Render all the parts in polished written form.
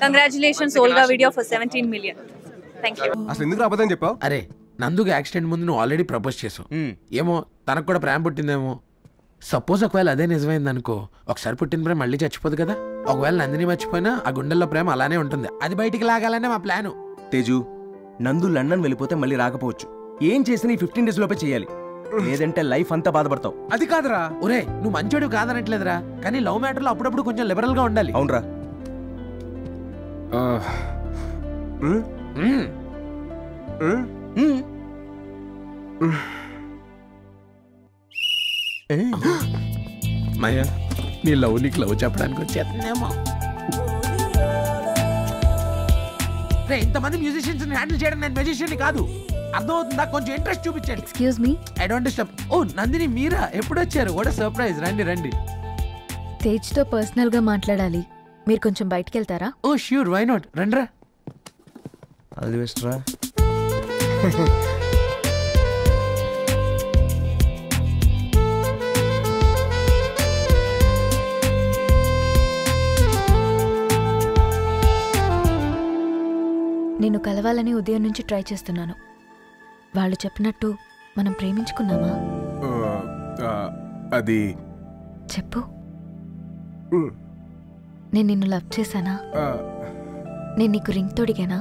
Congratulations ఓల్గా video for 17 million. Thank you. అసలు ఎందుకు రాబోదని చెప్పావు? అరే నందుకు యాక్సిడెంట్ ముందు నువ్వు ఆల్రెడీ ప్రపోజ్ చేసావు. ఏమో తనకు కూడా ప్రేమ పుట్టిందేమో. సపోజ్ ఒకవేళ అదే నిజమైంది అనుకో, ఒకసారి పుట్టిన ప్రేమ మళ్ళీ చచ్చిపోదు కదా. ఒకవేళ నందిని మర్చిపోయినా ఆ గుండెల్లో ప్రేమ అలానే ఉంటుంది. అది బయటికి లాగాలనే మా ప్లాను. తేజు, నందు లండన్ వెళ్ళిపోతే మళ్ళీ రాకపోవచ్చు. ఏం చేసినా ఈ 15 days లోపే చేయాలి, లేదంటే లైఫ్ అంతా బాధపడతావు. అది కాదురా. ఒరే నువ్వు మంచోడు కాదనట్లేదురా, కానీ లవ్ మ్యాటర్లో అప్పుడప్పుడు కొంచెం లిబరల్ గా ఉండాలి. అవునరా. మయ్యా నీ లవ్ నీకు లవ్ చెప్పడానికి వచ్చేస్తుందేమో. ఇంతమంది మ్యూజిషియన్స్ హ్యాండిల్ చేయడం నేను మ్యూజిషియన్ కాదు, అర్థమవుతుందా? కొంచెం ఇంట్రెస్ట్ చూపించండి. Excuse me. I don't disturb. Oh Nandini మీరా, ఎప్పుడు వచ్చారు? What a surprise. రండి రండి. తేజ్తో పర్సనల్ గా మాట్లాడాలి, మీరు కొంచెం బయటికి వెళ్తారా? ఓ ష్యూర్, వై నాట్. రండ్రా. అది బెస్ట్రా. నేను కలవాలని ఉదయం నుంచి ట్రై చేస్తున్నాను. వాళ్ళు చెప్పినట్టు మనం ప్రేమించుకున్నామా? అది చెప్పు. నేను నిన్ను లవ్ చేశానా? నేను నీకు రింగ్ తోడిగానా?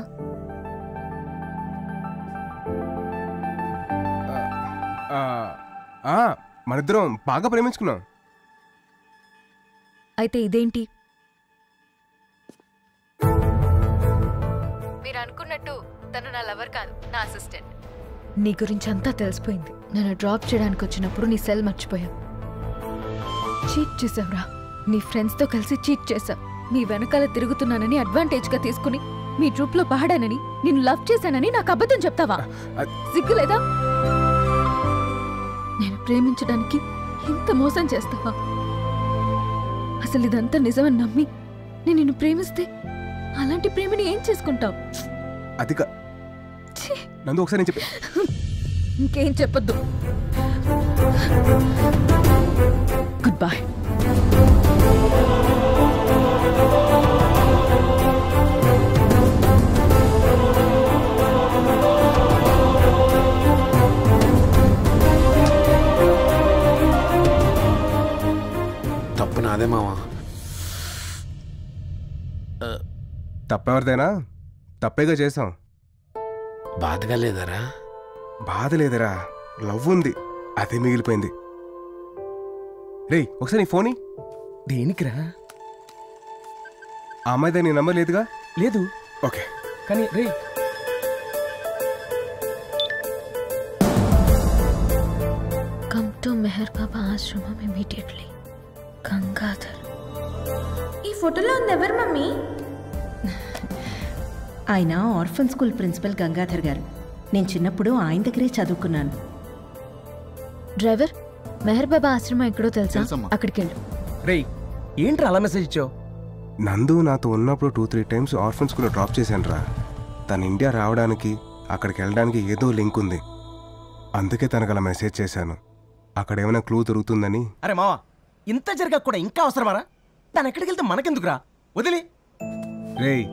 మనిద్దరం బాగా ప్రేమించుకున్నాం. అయితే ఇదేంటి? మీరు అనుకున్నట్టు తను నా లవర్ కాదు, నా అసిస్టెంట్. నీ గురించి అంతా తెలిసిపోయింది. నన్ను డ్రాప్ చేయడానికి వచ్చినప్పుడు నీ సెల్ మర్చిపోయావు. చీట్ చేసావురా. నీ ఫ్రెండ్స్తో కలిసి చీట్ చేసావు. మీ వెనకాల తిరుగుతున్నానని అడ్వాంటేజ్గా తీసుకుని మీ ట్రూప్లో పాడానని, నిన్ను లవ్ చేశానని నాకు అబద్ధం చెప్తావా? సిగ్గులేదా? నేను ప్రేమించడానికి ఇంత మోసం చేస్తావా? అసలు ఇదంతా నిజమని నమ్మి నేను నిన్ను ప్రేమిస్తే అలాంటి ప్రేమని ఏం చేసుకుంటావు? అది నందు ఒకసారి నేను చెప్పి ఇంకేం చెప్పొద్దు. Good bye. తప్పు నాదే మావా. తప్పెవరిదైనా తప్పేగా చేసాం. బాధగా లేదరా? బాధ లేదరా, లవ్ ఉంది, అదే మిగిలిపోయింది. రే ఒకసారి నీ ఫోన్. దేనికిరా? ఆ అమ్మాయిదా నీ నంబర్ లేదుగా? లేదు. ఓకే. కానీ రే, కమ్ టు మెహర్ బాబా ఆశ్రమం ఇమీడియట్లీ. గంగాధర్. ఈ ఫోటోలో ఉంది ఎవరు మమ్మీ? ఆయన ఆర్ఫన్ స్కూల్ ప్రిన్సిపల్ గంగాధర్ గారు. నేను చిన్నప్పుడు ఆయన దగ్గరే చదువుకున్నాను. డ్రైవర్, మెహర్ బాబా ఆశ్రమం ఎక్కడో తెలుసా? అక్కడికి వెళ్ళు. రే ఏంట్రా అలా మెసేజ్ ఇచ్చావు? నందు నాతో ఉన్నప్పుడు 2-3 times ఆర్ఫన్ స్కూల్లో డ్రాప్ చేశాను రా. తను ఇండియా రావడానికి, అక్కడికి వెళ్ళడానికి ఏదో లింక్ ఉంది, అందుకే తనకు అలా మెసేజ్ చేశాను. అక్కడ ఏమైనా క్లూ దొరుకుతుందని. అరే మావా, ఇంత జరగా కూడా ఇంకా అవసరమారా? తను ఎక్కడికి వెళ్తే మనకెందుకురా, వదిలి. రేయ్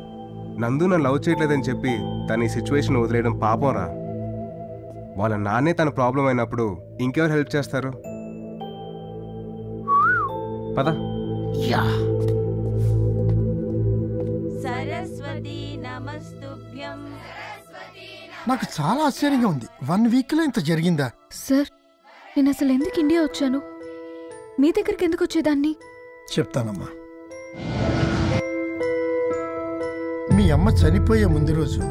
నందు నన్ను లవ్ చేయట్లేదని చెప్పి తన ఈ సిచ్యువేషన్ వదిలేయడం పాపం రా. వాళ్ళ నాన్నే తన ప్రాబ్లం అయినప్పుడు ఇంకెవరు హెల్ప్ చేస్తారు? పద. నాకు చాలా ఆశ్చర్యంగా ఉంది. 1 week లో ఇంత జరిగిందా? సార్, నేను అసలు ఎందుకు ఇండియా వచ్చాను? మీ దగ్గరికి ఎందుకు వచ్చేదాన్ని? చెప్తానమ్మా. మీ అమ్మ చనిపోయే ముందు రోజు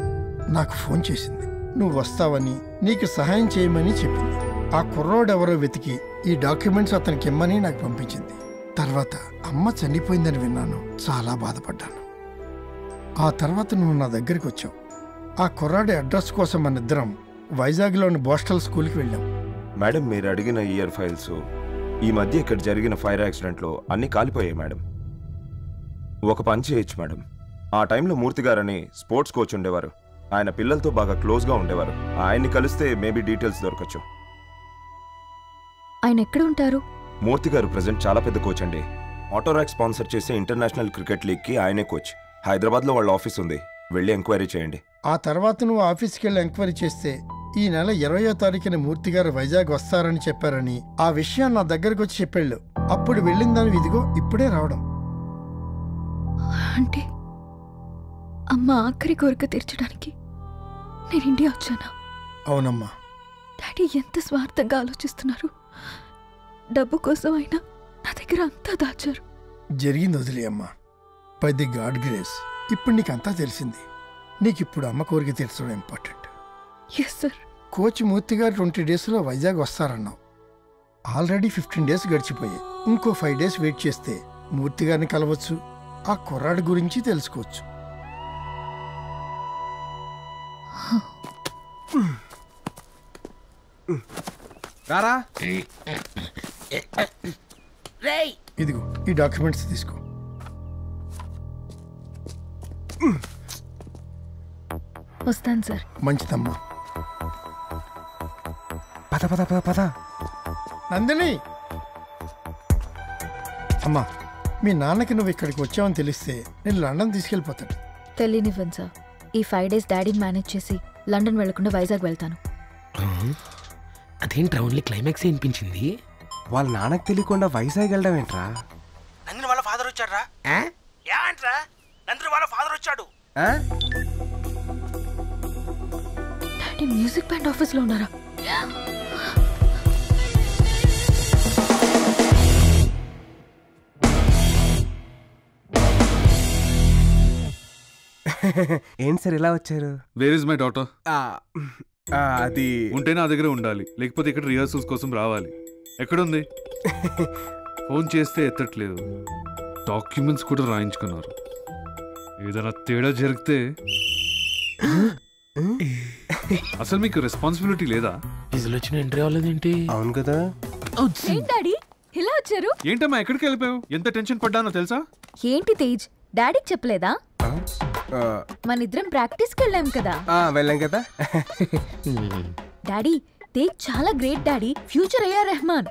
నాకు ఫోన్ చేసింది. నువ్వు వస్తావని, నీకు సహాయం చేయమని చెప్పింది. ఆ కుర్రోడెవరో వెతికి ఈ డాక్యుమెంట్స్ అతనికి ఇమ్మని నాకు పంపించింది. తర్వాత అమ్మ చనిపోయిందని విన్నాను, చాలా బాధపడ్డాను. ఆ తర్వాత నువ్వు నా దగ్గరికి వచ్చావు. ఆ కుర్రాడి అడ్రస్ కోసం మన ఇద్దరం వైజాగ్లోని బోస్టల్ స్కూల్కి వెళ్ళాం. మేడం, మీరు అడిగిన ఇయర్ ఫైల్స్ ఈ మధ్య ఇక్కడ జరిగిన ఫైర్ యాక్సిడెంట్లో అన్నీ కాలిపోయాయి మేడం. ఒక పని చేయొచ్చు మేడం, ఆ టైంలో మూర్తి గారని స్పోర్ట్స్ కోచ్ ఉండేవారు. ఆయన పిల్లలతో బాగా క్లోజ్గా ఉండేవారు. ఆయన్ని కలిస్తే మేబీ డీటెయిల్స్ దొరకచ్చు. ఆయన ఎక్కడ ఉంటారు? మూర్తి గారు ప్రెసెంట్ చాలా పెద్ద కోచ్ అండి. ఆటోరాక్ స్పాన్సర్ చేసే ఇంటర్నేషనల్ క్రికెట్ లీగ్కి ఆయనే కోచ్. హైదరాబాద్లో వాళ్ళ ఆఫీస్ ఉంది, వెళ్ళి ఎంక్వైరీ చేయండి. ఆ తర్వాత నువ్వు ఆఫీస్కి వెళ్ళి ఎంక్వైరీ చేస్తే ఈ నెల 20వ తారీఖున మూర్తి గారు వైజాగ్ వస్తారని చెప్పారని ఆ విషయం నా దగ్గరకు వచ్చి చెప్పాళ్ళు. అప్పుడు వెళ్ళిందని ఇదిగో ఇప్పుడే రావడం. అంటే అమ్మ ఆఖరి కోరిక తీర్చడానికి నేను ఇండియా వచ్చానా? అవునమ్మా. డాడీ ఎంత స్వార్థంగా ఆలోచిస్తున్నారు. డబ్బు కోసం అయినా నా దగ్గర అంతా దాచారు. జరిగింది వదిలే అమ్మా. బై ది గాడ్ గ్రేస్ ఇప్పుడు నీకంతా తెలిసింది. నీకిప్పుడు అమ్మ కోరిక తీర్చడం important. Yes sir. Coach Murthy గారు 20 డేస్లో వైజాగ్ వస్తారన్నావు. ఆల్రెడీ 15 డేస్ గడిచిపోయాయి. ఇంకో 5 డేస్ వెయిట్ చేస్తే మూర్తి గారిని కలవచ్చు, ఆ కుర్రాడి గురించి తెలుసుకోవచ్చు. రారా, ఇదిగో ఈ డాక్యుమెంట్స్ తీసుకో. వస్తాను సార్. మంచిదమ్మా. పద పద పద పద. నందిని, అమ్మా మీ నాన్నకి నువ్వు ఇక్కడికి వచ్చావని తెలిస్తే నేను లండన్ తీసుకెళ్ళిపోతాడు. తెలియనివ్వండి సార్. ఈ 5 డేస్ డాడీని మేనేజ్ చేసి లండన్ వెళ్లకుండా వైజాగ్ వెళ్తాను. అదేంట్రా ఓన్లీ క్లైమాక్స్ వినిపించింది? వాళ్ళ నాన్నకు తెలియకుండా వైజాగ్ వెళ్ళడం ఏంట్రా? నందిని వాళ్ళ ఫాదర్ వచ్చాడ్రా. ఏంట్రా నందిని వాళ్ళ ఫాదర్ వచ్చాడు. డాడీ మ్యూజిక్ బ్యాండ్ ఆఫీస్లో ఉన్నారా? ఏంటి సార్ ఇలా వచ్చారు? Where is my daughter? అది ఉంటే నా దగ్గర ఉండాలి, లేకపోతే ఇక్కడ రిహర్సల్స్ కోసం రావాలి. ఎక్కడుంది? ఫోన్ చేస్తే ఎత్తట్లేదు, డాక్యుమెంట్స్ కూడా రాయించుకున్నారు. ఏదైనా తేడా జరిగితే అసలు మీకు రెస్పాన్సిబిలిటీ లేదా? ఫీజులు వచ్చిన ఎంట్రీ అవ్వలేదేంటి? అవును కదా. డాడీ ఇలా వచ్చారు? ఏంటమ్మా ఎక్కడికి వెళ్ళిపోయావు? ఎంత టెన్షన్ పడ్డానో తెలుసా? ఏంటి తేజ్, డాడీకి చెప్పలేదా? మనిద్దరం ప్రాక్టీస్కి వెళ్ళాం కదా. వెళ్ళాం కదా. డాడీ తేజ్ చాలా great daddy. Future A R Rahman.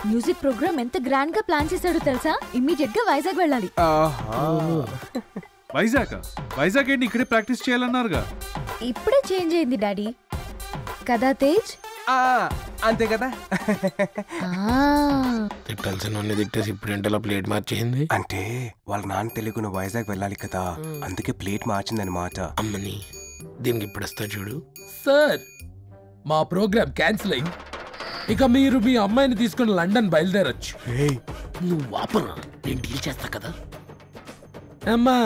Music program ఎంత గ్రాండ్ గా ప్లాన్ చేశాడో తెలుసా? ఇమ్మీడియట్ గా వైజాగ్ వెళ్ళాలి. వైజాగ్ ఏంటి, ఇక్కడే ప్రాక్టీస్ చేయాలన్నారుగా. ఇప్పుడే చేంజ్ అయింది డాడీ. కదా తేజ్? అంతే కదా. తిట్టాల్సిన తిట్టేసి ఇప్పుడు ఏంటలా ప్లేట్ మార్చేయింది. అంటే వాళ్ళ నాన్న తెలుగును వైజాగ్ వెళ్ళాలి కదా, అందుకే ప్లేట్ మార్చిందని మాట. అమ్మని దీనికి ఇప్పుడు వస్తా చూడు. సార్ మా ప్రోగ్రామ్ క్యాన్సిల్ అయింది. ఇక మీరు మీ అమ్మాయిని తీసుకుని లండన్ బయలుదేరొచ్చు. నువ్వు వాపరా, నేను డీల్ చేస్తా కదా. అమ్మా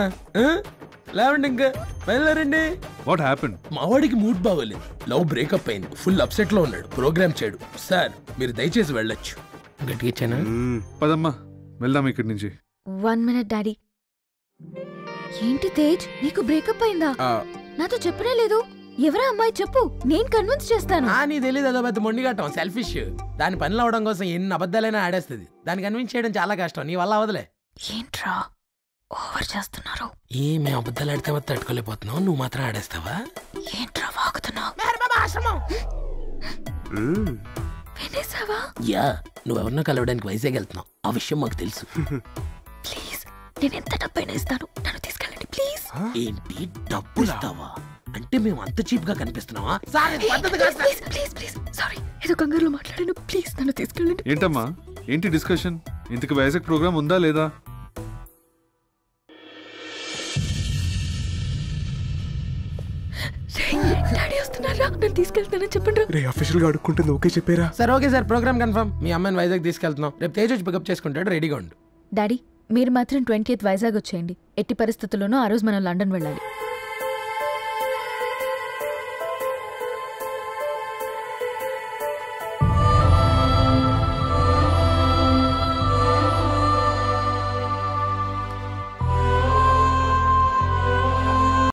లేవండి, ఇంకా బయలుదేరండి. What happened? మా వాడికి మూడ్ బాగోలేదు, లవ్ బ్రేకప్ అయింది, ఫుల్ అప్సెట్ లో ఉన్నాడు, ప్రోగ్రామ్ చేయడు. సార్ మీరు దయచేసి వెళ్ళొచ్చు. గట్టిగా పదమ్మా వెళ్దాం ఇక్కడి నుంచి. 1 minute డాడీ. ఏంటి తేజ్, నీకు బ్రేకప్ అయిందా? నాతో చెప్పనే లేదు. ఎవరా అమ్మాయి చెప్పు, నేను కన్విన్స్ చేస్తాను. నీ తెలియదు, అదో పెద్ద మొండిగట్టం, సెల్ఫిష్. దాని పనిలో అవడం కోసం ఎన్ని అబద్ధాలైనా ఆడేస్తుంది. దాన్ని కన్విన్స్ చేయడం చాలా కష్టం, నీ వల్ల అవదలే. ఏంట్రా ఓవర్ చేస్తున్నారు? మేము అబద్ధాలు ఆడితే తట్టుకోలేకపోతున్నావు, నువ్వు మాత్రం ఆడేస్తావా? ఏంట్రా వాగుతున్నావు? వినేసావా? యా, నువ్వెవరినో కలవడానికి వైజాగ్ వెళ్తున్నావు, ఆ విషయం మాకు తెలుసు. ప్లీజ్, నేను ఎంత డబ్బైనా ఇస్తాను, నన్ను తీసుకెళ్ళండి ప్లీజ్. ఏంటి డబ్బు ఇస్తావా? అంటే మేము అంత చీప్ గా కనిపిస్తున్నావా? ప్లీజ్ ప్లీజ్, సారీ ఏదో కంగారులో మాట్లాడాను, ప్లీజ్ నన్ను తీసుకెళ్ళండి. ఏంటమ్మా ఏంటి డిస్కషన్? ఇంతకు వైజాగ్ ప్రోగ్రామ్ ఉందా లేదా? డాడీ వస్తున్నారా, నన్ను తీసుకెళ్తానని చెప్పండి. రే ఆఫీషియల్ గా అడుక్కుంటుంది, ఓకే చెప్పారా? Sir okay sir, programme confirm. మీ అమ్మాయిని వైజాగ్ తీసుకెళ్తున్నాం, రేపు తేజ్ వచ్చి పికప్ చేసుకుంటాడు, రెడీగా ఉండు. డాడీ మీరు మాత్రం 20th వైజాగ్ వచ్చేయండి. ఎట్టి పరిస్థితుల్లోనూ ఆ రోజు మనం లండన్ వెళ్ళాలి.